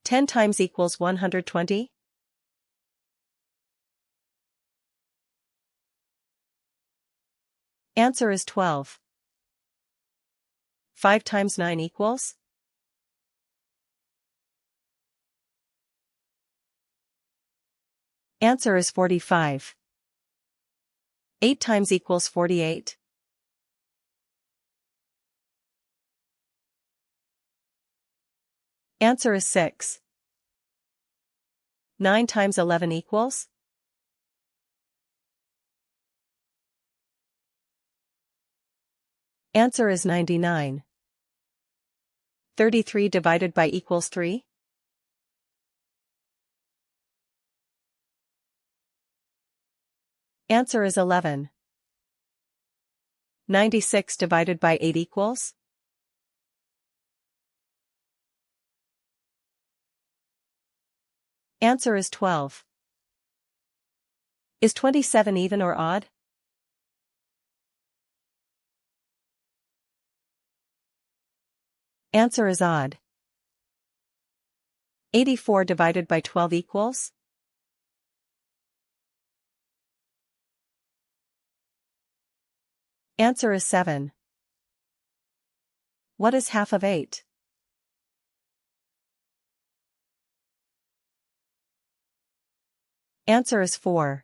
10 times equals 120? Answer is 12. 5 times 9 equals? Answer is 45. 8 times equals 48? Answer is 6. 9 times 11 equals? Answer is 99. 33 divided by equals 3? Answer is 11. 96 divided by 8 equals? Answer is 12. Is 27 even or odd? Answer is odd. 84 divided by 12 equals? Answer is 7. What is half of 8? Answer is 4.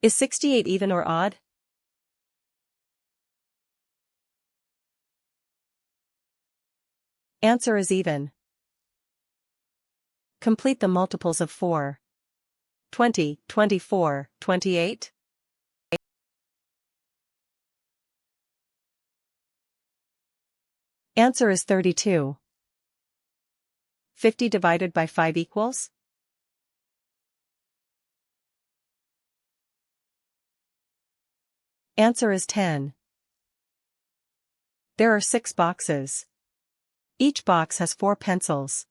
Is 68 even or odd? Answer is even. Complete the multiples of 4. 20, 24, 28. Answer is 32. 50 divided by 5 equals? Answer is 10. There are 6 boxes. Each box has 4 pencils.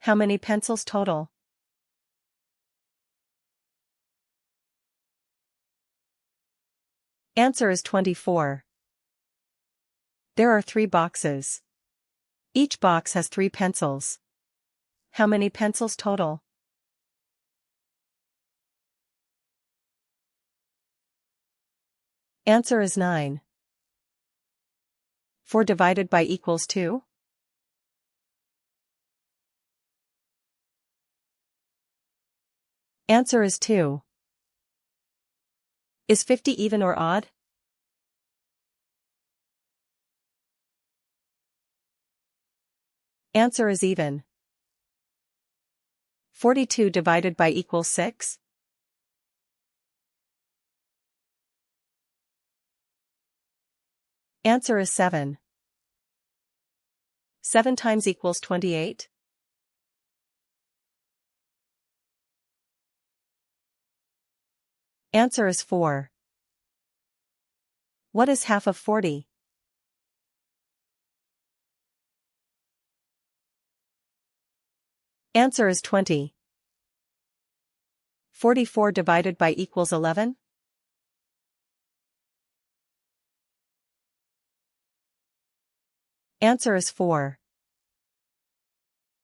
How many pencils total? Answer is 24. There are 3 boxes. Each box has 3 pencils. How many pencils total? Answer is 9. 4 divided by equals 2? Answer is 2. Is 50 even or odd? Answer is even. 42 divided by equals 6? Answer is 7. 7 times equals 28? Answer is 4. What is half of 40? Answer is 20. 44 divided by equals 11? Answer is 4.